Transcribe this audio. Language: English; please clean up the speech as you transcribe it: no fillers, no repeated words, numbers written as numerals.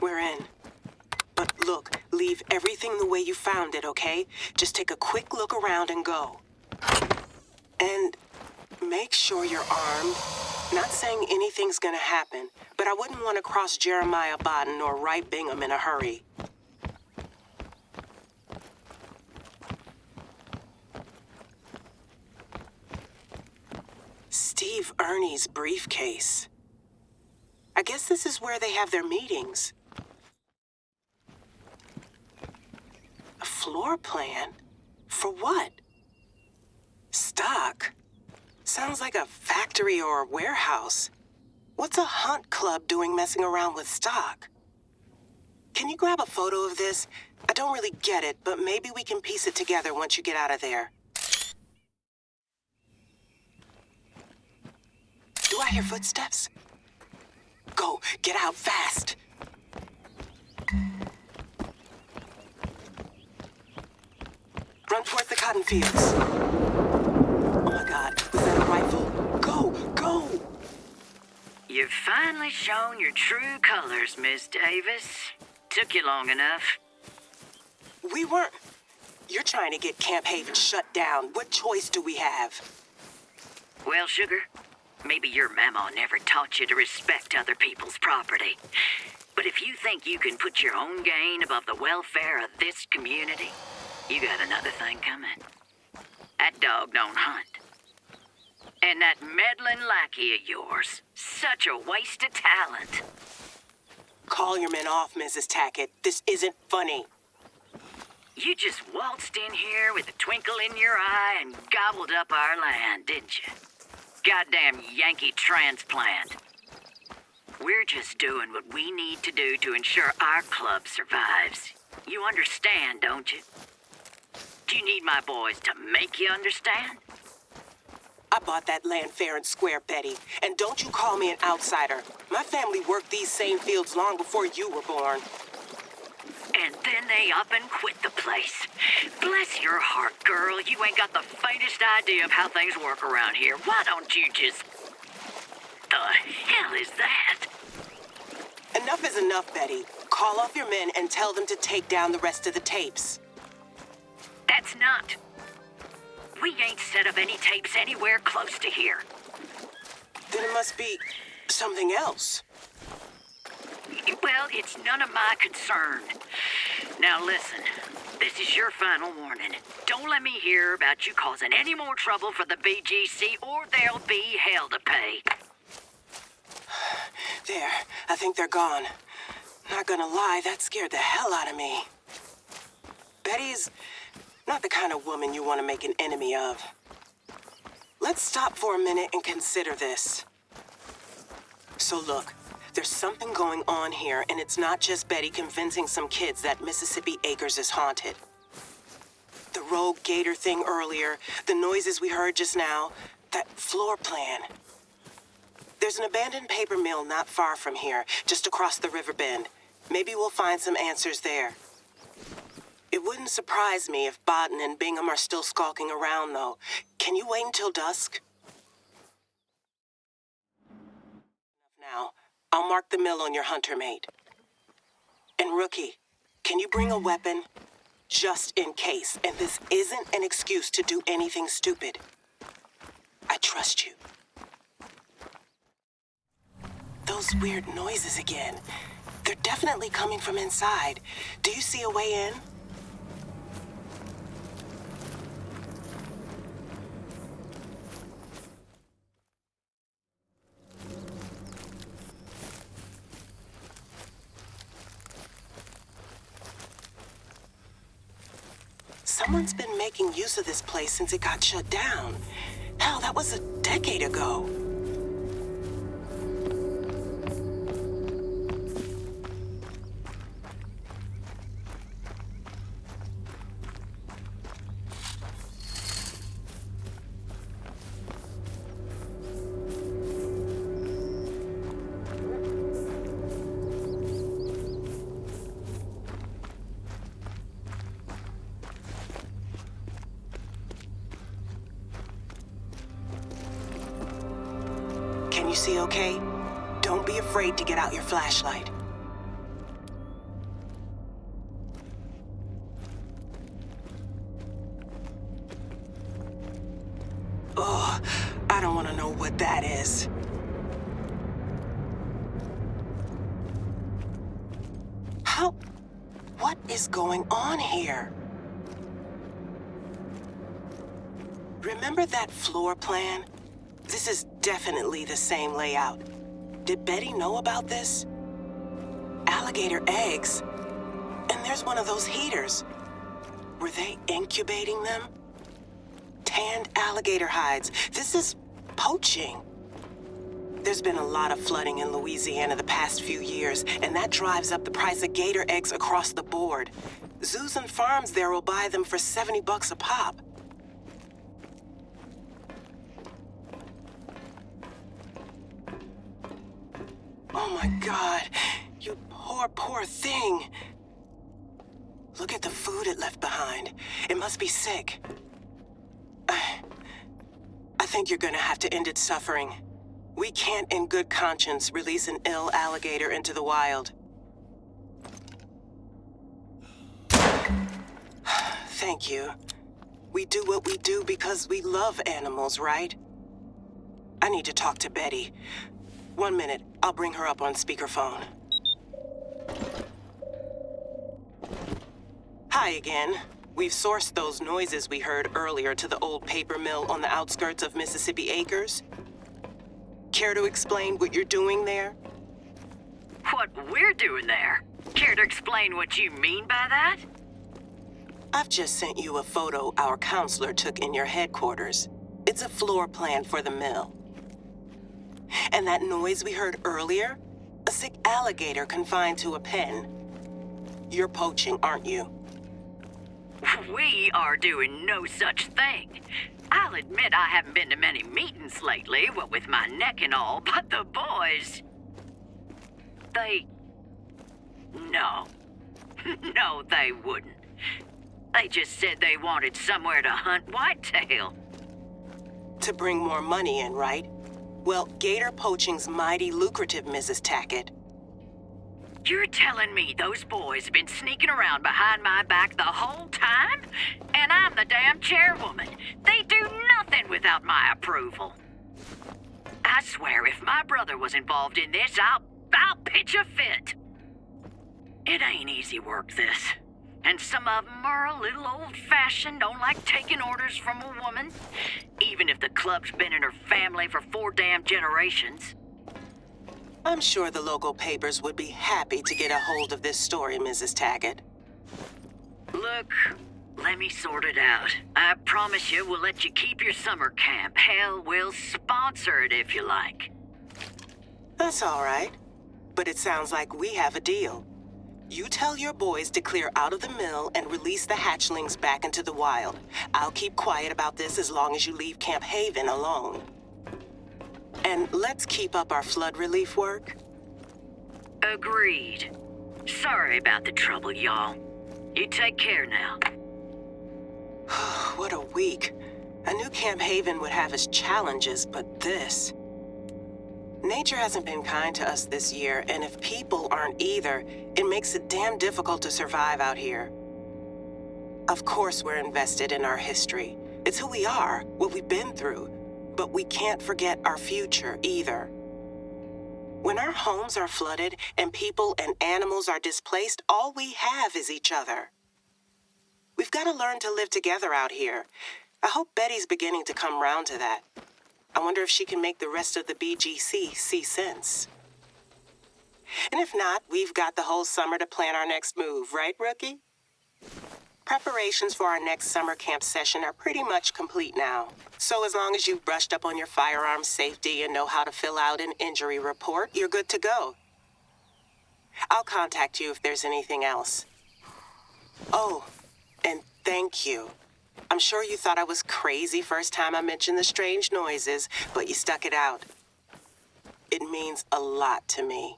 we're in. But look, leave everything the way you found it, okay? Just take a quick look around and go. And make sure you're armed. Not saying anything's gonna happen, but I wouldn't want to cross Jeremiah Bodden or Wright Bingham in a hurry. Steve Ernie's briefcase. I guess this is where they have their meetings. A floor plan? For what? Stock? Sounds like a factory or a warehouse. What's a hunt club doing messing around with stock? Can you grab a photo of this? I don't really get it, but maybe we can piece it together once you get out of there. Do I hear footsteps? Go, get out fast. Run towards the cotton fields. Oh my God, was that a rifle? Go, go! You've finally shown your true colors, Miss Davis. Took you long enough. We weren't... You're trying to get Camp Haven shut down. What choice do we have? Well, sugar, maybe your mama never taught you to respect other people's property. But if you think you can put your own gain above the welfare of this community, you got another thing coming. That dog don't hunt. And that meddling lackey of yours, such a waste of talent. Call your men off, Mrs. Tackett. This isn't funny. You just waltzed in here with a twinkle in your eye and gobbled up our land, didn't you? Goddamn Yankee transplant. We're just doing what we need to do to ensure our club survives. You understand, don't you? Do you need my boys to make you understand? I bought that land fair and square, Betty. And don't you call me an outsider. My family worked these same fields long before you were born. And then they up and quit the place. Bless your heart, girl. You ain't got the faintest idea of how things work around here. Why don't you just... The hell is that? Enough is enough, Betty. Call off your men and tell them to take down the rest of the tapes. That's not. We ain't set up any tapes anywhere close to here. Then it must be something else. Well, it's none of my concern. Now listen, this is your final warning. Don't let me hear about you causing any more trouble for the BGC or there'll be hell to pay. There, I think they're gone. Not gonna lie, that scared the hell out of me. Betty's not the kind of woman you want to make an enemy of. Let's stop for a minute and consider this. So look, there's something going on here, and it's not just Betty convincing some kids that Mississippi Acres is haunted. The rogue Gator thing earlier, the noises we heard just now, that floor plan. There's an abandoned paper mill not far from here, just across the river bend. Maybe we'll find some answers there. It wouldn't surprise me if Bodden and Bingham are still skulking around, though. Can you wait until dusk? Now, I'll mark the mill on your hunter mate. And Rookie, can you bring a weapon? Just in case, and this isn't an excuse to do anything stupid. I trust you. Those weird noises again. They're definitely coming from inside. Do you see a way in? Someone's been making use of this place since it got shut down. Hell, that was a decade ago. Can you see okay? Don't be afraid to get out your flashlight. want to know what that is. How? What is going on here? Remember that floor plan? This is definitely the same layout. Did Betty know about this? Alligator eggs. And there's one of those heaters. Were they incubating them? Tanned alligator hides. This is poaching. There's been a lot of flooding in Louisiana the past few years, and that drives up the price of gator eggs across the board. Zoos and farms there will buy them for $70 a pop. Oh my God, you poor, poor thing. Look at the food it left behind. It must be sick. I think you're gonna have to end its suffering. We can't in good conscience release an ill alligator into the wild. Thank you. We do what we do because we love animals, right? I need to talk to Betty. 1 minute, I'll bring her up on speakerphone. Hi again. We've sourced those noises we heard earlier to the old paper mill on the outskirts of Mississippi Acres. Care to explain what you're doing there? What we're doing there? Care to explain what you mean by that? I've just sent you a photo our counselor took in your headquarters. It's a floor plan for the mill. And that noise we heard earlier? A sick alligator confined to a pen. You're poaching, aren't you? We are doing no such thing. I'll admit I haven't been to many meetings lately, what with my neck and all, but the boys... No. No, they wouldn't. They just said they wanted somewhere to hunt whitetail. To bring more money in, right? Well, gator poaching's mighty lucrative, Mrs. Tackett. You're telling me those boys have been sneaking around behind my back the whole time? And I'm the damn chairwoman. They do nothing without my approval. I swear if my brother was involved in this, I'll pitch a fit. It ain't easy work, this. And some of them are a little old-fashioned, don't like taking orders from a woman, even if the club's been in her family for 4 damn generations. I'm sure the local papers would be happy to get a hold of this story, Mrs. Tackett. Look, let me sort it out. I promise you we'll let you keep your summer camp. Hell, we'll sponsor it if you like. That's all right. But it sounds like we have a deal. You tell your boys to clear out of the mill and release the hatchlings back into the wild. I'll keep quiet about this as long as you leave Camp Haven alone. And let's keep up our flood relief work. Agreed. Sorry about the trouble, y'all. You take care now. What a week. I knew Camp Haven would have its challenges, but this... Nature hasn't been kind to us this year, and if people aren't either, it makes it damn difficult to survive out here. Of course we're invested in our history. It's who we are, what we've been through. But we can't forget our future either. When our homes are flooded and people and animals are displaced, all we have is each other. We've got to learn to live together out here. I hope Betty's beginning to come round to that. I wonder if she can make the rest of the BGC see sense. And if not, we've got the whole summer to plan our next move, right, Rookie? Preparations for our next summer camp session are pretty much complete now. So as long as you've brushed up on your firearm safety and know how to fill out an injury report, you're good to go. I'll contact you if there's anything else. Oh, and thank you. I'm sure you thought I was crazy first time I mentioned the strange noises, but you stuck it out. It means a lot to me.